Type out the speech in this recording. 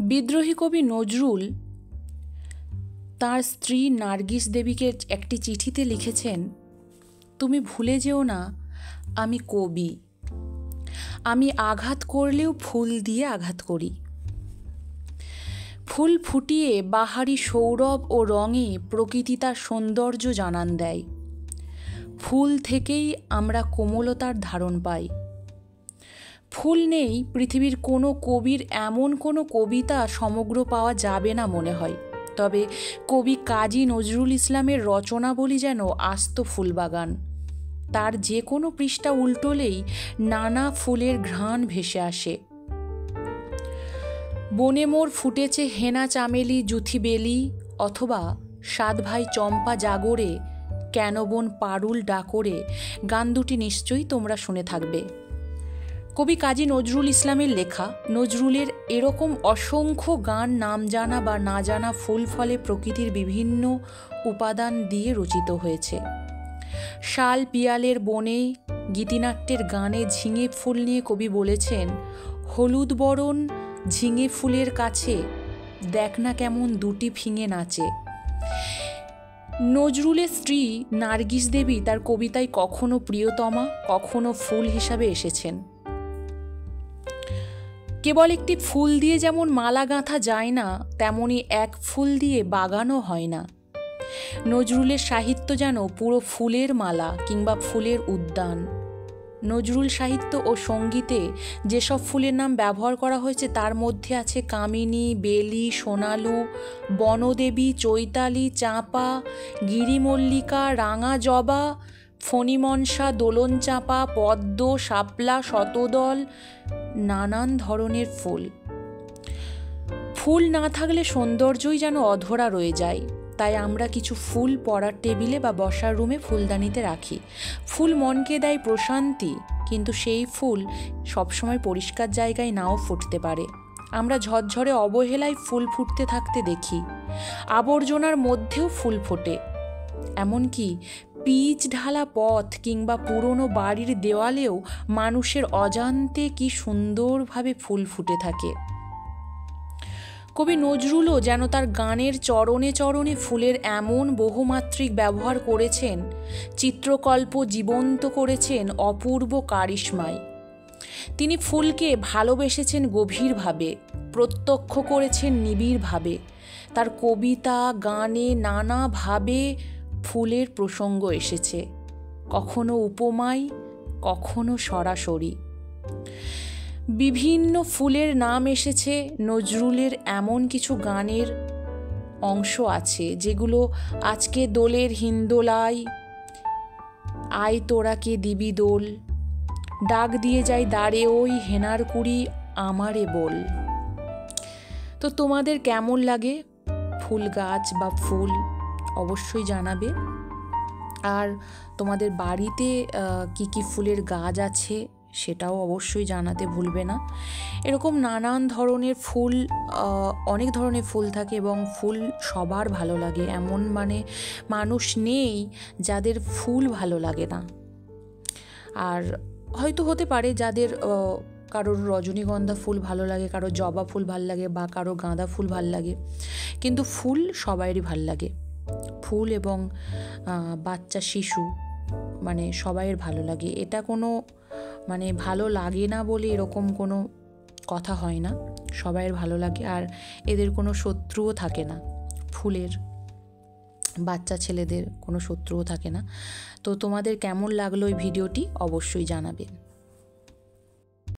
বিদ্রোহী কবি নজরুল তাঁর স্ত্রী নার্গিস দেবীকে একটি চিঠিতে লিখেছেন, তুমি ভুলে যেও না আমি কবি, আমি আঘাত করলেও ফুল দিয়ে আঘাত করি। ফুল ফুটিয়ে বাহারি সৌরভ ও রঙে প্রকৃতি তার সৌন্দর্য জানান দেয়। ফুল থেকেই আমরা কোমলতার ধারণ পাই। ফুল নেই পৃথিবীর কোনো কবির এমন কোনো কবিতা সমগ্র পাওয়া যাবে না মনে হয়। তবে কবি কাজী নজরুল ইসলামের রচনাবলী যেন আস্ত ফুলবাগান। তার যে কোনো পৃষ্ঠা উল্টোলেই নানা ফুলের ঘ্রাণ ভেসে আসে। বনে মোর ফুটেছে হেনা চামেলি জুথি বেলি, অথবা সাত ভাই চম্পা জাগরে কেন বন পারুল ডাকরে গান দুটি নিশ্চয়ই তোমরা শুনে থাকবে। কবি কাজী নজরুল ইসলামের লেখা নজরুলের এরকম অসংখ্য গান নাম জানা বা না জানা ফুল ফলে প্রকৃতির বিভিন্ন উপাদান দিয়ে রচিত হয়েছে। শাল পিয়ালের বনে গীতিনাট্যের গানে ঝিঙে ফুল নিয়ে কবি বলেছেন, হলুদ বরণ ঝিঙে ফুলের কাছে দেখ না কেমন দুটি ফিঙে নাচে। নজরুলের স্ত্রী নার্গিস দেবী তার কবিতায় কখনো প্রিয়তমা, কখনো ফুল হিসাবে এসেছেন। কেবল একটি ফুল দিয়ে যেমন মালা গাঁথা যায় না, তেমনি এক ফুল দিয়ে বাগানও হয় না। নজরুলের সাহিত্য যেন পুরো ফুলের মালা কিংবা ফুলের উদ্যান। নজরুল সাহিত্য ও সঙ্গীতে যেসব ফুলের নাম ব্যবহার করা হয়েছে তার মধ্যে আছে কামিনী, বেলি, সোনালু, বনদেবী, চৈতালি, চাঁপা, গিরিমল্লিকা, রাঙা জবা, ফণিমনসা, দোলন চাঁপা, পদ্ম, শাপলা, শতদল, নানান ধরনের ফুল। ফুল না থাকলে সৌন্দর্যই যেন অধরা রয়ে যায়। তাই আমরা কিছু ফুল পড়ার টেবিলে বা বসার রুমে ফুলদানিতে রাখি। ফুল মনকে দেয় প্রশান্তি, কিন্তু সেই ফুল সবসময় পরিষ্কার জায়গায় নাও ফুটতে পারে। আমরা ঝরঝরে অবহেলায় ফুল ফুটতে থাকতে দেখি। আবর্জনার মধ্যেও ফুল ফোটে। এমনকি পিচ ঢালা পথ কিংবা পুরনো বাড়ির দেওয়ালেও মানুষের অজান্তে কি সুন্দরভাবে ফুল ফুটে থাকে। কবি নজরুলও যেন তার গানের চরণে চরণে ফুলের এমন বহুমাত্রিক ব্যবহার করেছেন, চিত্রকল্প জীবন্ত করেছেন অপূর্ব কারিশমায়। তিনি ফুলকে ভালোবেসেছেন গভীরভাবে, প্রত্যক্ষ করেছেন নিবিড়ভাবে। তার কবিতা গানে নানাভাবে ফুলের প্রসঙ্গ এসেছে, কখনো উপমায়, কখনো সরাসরি। বিভিন্ন ফুলের নাম এসেছে। নজরুলের এমন কিছু গানের অংশ আছে যেগুলো আজকে দোলের হিন্দোলাই, আয় তোরাকে দিবি দোল, ডাক দিয়ে যাই দাঁড়ে ওই হেনার কুড়ি আমারে বল। তো তোমাদের কেমন লাগে ফুল গাছ বা ফুল অবশ্যই জানাবে। আর তোমাদের বাড়িতে কি কি ফুলের গাছ আছে সেটাও অবশ্যই জানাতে ভুলবে না। এরকম নানান ধরনের ফুল, অনেক ধরনের ফুল থাকে এবং ফুল সবার ভালো লাগে। এমন মানুষ নেই যাদের ফুল ভালো লাগে না। আর হয়তো হতে পারে যাদের কারোর রজনীগন্ধা ফুল ভালো লাগে, কারোর জবা ফুল ভাল লাগে বা কারো গাঁদা ফুল ভাল লাগে, কিন্তু ফুল সবাইরই ভাল লাগে। ফুল এবং বাচ্চা শিশু সবাইয়ের ভালো লাগে। এটা কোনো ভালো লাগে না বলে এরকম কোনো কথা হয় না, সবাইয়ের ভালো লাগে। আর এদের কোনো শত্রুও থাকে না, ফুলের বাচ্চা ছেলেদের কোনো শত্রুও থাকে না। তো তোমাদের কেমন লাগলো এই ভিডিওটি অবশ্যই জানাবে।